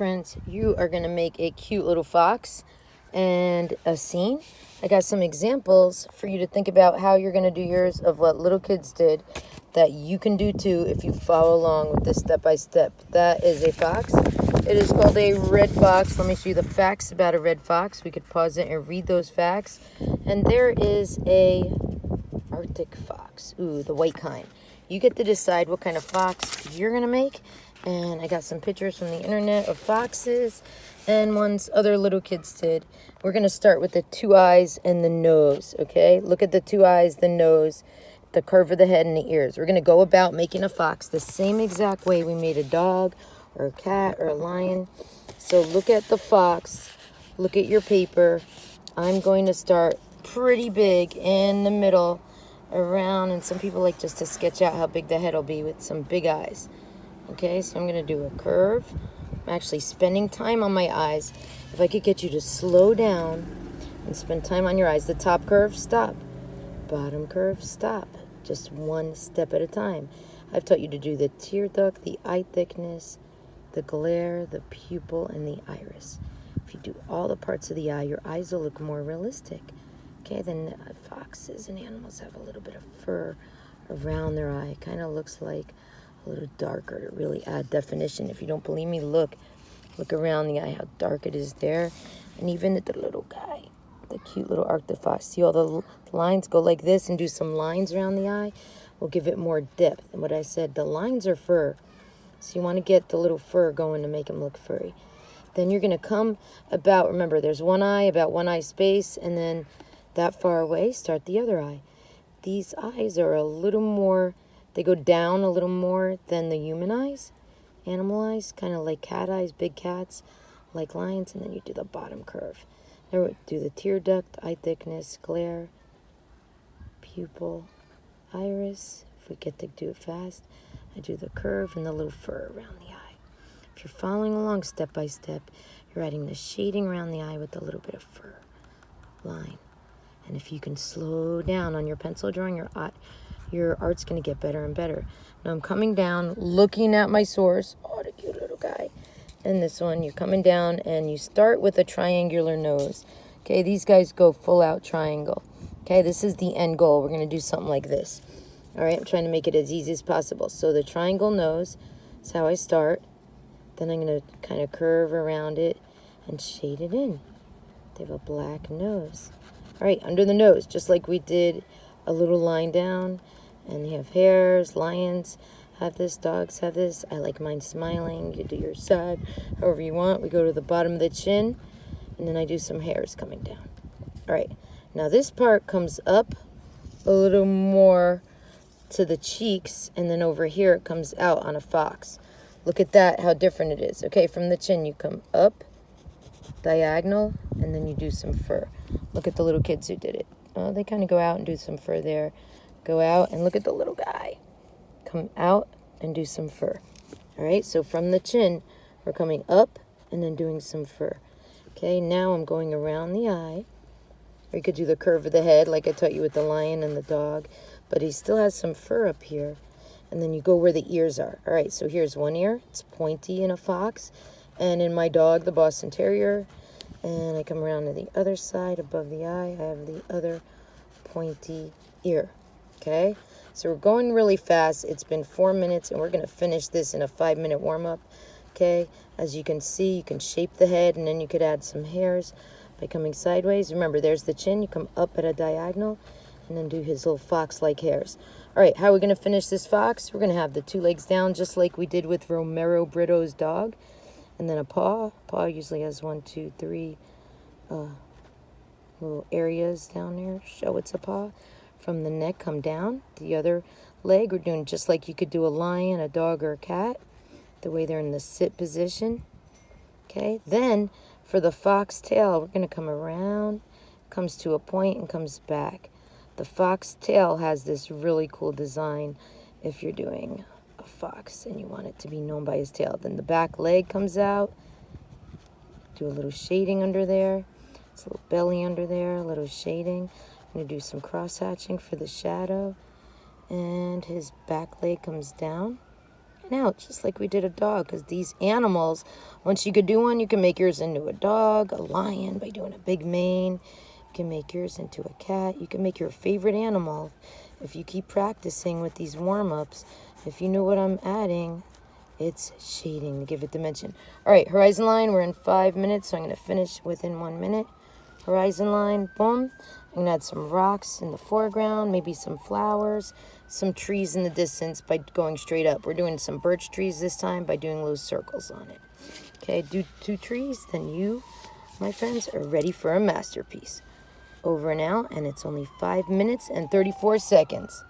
friends, you are going to make a cute little fox and a scene. I got some examples for you to think about how you're going to do yours of what little kids did that you can do too if you follow along with this step by step. That is a fox. It is called a red fox. Let me show you the facts about a red fox. We could pause it and read those facts. And there is a Arctic fox. Ooh, the white kind. You get to decide what kind of fox you're going to make. And I got some pictures from the internet of foxes and ones other little kids did. We're going to start with the two eyes and the nose, okay? Look at the two eyes, the nose, the curve of the head, and the ears. We're going to go about making a fox the same exact way we made a dog or a cat or a lion. So look at the fox. Look at your paper. I'm going to start pretty big in the middle around, and some people like just to sketch out how big the head will be with some big eyes. Okay, so I'm going to do a curve. I'm actually spending time on my eyes. If I could get you to slow down and spend time on your eyes. The top curve, stop. Bottom curve, stop. Just one step at a time. I've taught you to do the tear duct, the eye thickness, the glare, the pupil, and the iris. If you do all the parts of the eye, your eyes will look more realistic. Okay, then foxes and animals have a little bit of fur around their eye. Kind of looks like a little darker to really add definition. If you don't believe me, look around the eye, how dark it is there. And even at the little guy, the cute little Arctic fox. See all the lines go like this, and do some lines around the eye. Will give it more depth. And what I said, the lines are fur. So you want to get the little fur going to make them look furry. Then you're going to come about, remember, there's one eye, about one eye space, and then that far away, start the other eye. These eyes are a little more, they go down a little more than the human eyes. Animal eyes, kind of like cat eyes, big cats, like lions, and then you do the bottom curve. Now we do the tear duct, eye thickness, glare, pupil, iris. If we get to do it fast, I do the curve and the little fur around the eye. If you're following along step by step, you're adding the shading around the eye with a little bit of fur line. And if you can slow down on your pencil drawing, your art's going to get better and better. Now I'm coming down, looking at my source. Oh, the cute little guy. And this one, you're coming down, and you start with a triangular nose. Okay, these guys go full out triangle. Okay, this is the end goal. We're going to do something like this. All right, I'm trying to make it as easy as possible. So the triangle nose is how I start. Then I'm going to kind of curve around it and shade it in. They have a black nose. All right, under the nose, just like we did a little line down. And they have hairs, lions have this, dogs have this. I like mine smiling. You do your side, however you want. We go to the bottom of the chin, and then I do some hairs coming down. All right, now this part comes up a little more to the cheeks, and then over here it comes out on a fox. Look at that, how different it is. Okay, from the chin you come up, diagonal, and then you do some fur. Look at the little kids who did it. Oh, they kind of go out and do some fur there. Go out, and look at the little guy. Come out and do some fur. All right, so from the chin, we're coming up and then doing some fur. Okay, now I'm going around the eye. Or you could do the curve of the head like I taught you with the lion and the dog. But he still has some fur up here. And then you go where the ears are. All right, so here's one ear. It's pointy in a fox. And in my dog, the Boston Terrier. And I come around to the other side above the eye. I have the other pointy ear. Okay, so we're going really fast. It's been 4 minutes, and we're going to finish this in a 5-minute warm-up. Okay, as you can see, you can shape the head, and then you could add some hairs by coming sideways. Remember, there's the chin. You come up at a diagonal, and then do his little fox-like hairs. All right, how are we going to finish this fox? We're going to have the two legs down, just like we did with Romero Brito's dog, and then a paw. Paw usually has 1, 2, 3 little areas down there. Show it's a paw. From the neck, come down. The other leg, we're doing just like you could do a lion, a dog, or a cat. The way they're in the sit position. Okay, then for the fox tail, we're going to come around, comes to a point, and comes back. The fox tail has this really cool design if you're doing a fox and you want it to be known by his tail. Then the back leg comes out. Do a little shading under there. It's a little belly under there, a little shading. I'm going to do some cross-hatching for the shadow. And his back leg comes down. and out, just like we did a dog. Because these animals, once you could do one, you can make yours into a dog, a lion by doing a big mane. You can make yours into a cat. You can make your favorite animal if you keep practicing with these warm-ups. If you know what I'm adding, it's shading to give it dimension. All right, horizon line, we're in 5 minutes, so I'm going to finish within 1 minute. Horizon line, boom. I'm going to add some rocks in the foreground, maybe some flowers, some trees in the distance by going straight up. We're doing some birch trees this time by doing little circles on it. Okay, do 2 trees, then you, my friends, are ready for a masterpiece. Over now, and it's only 5 minutes and 34 seconds.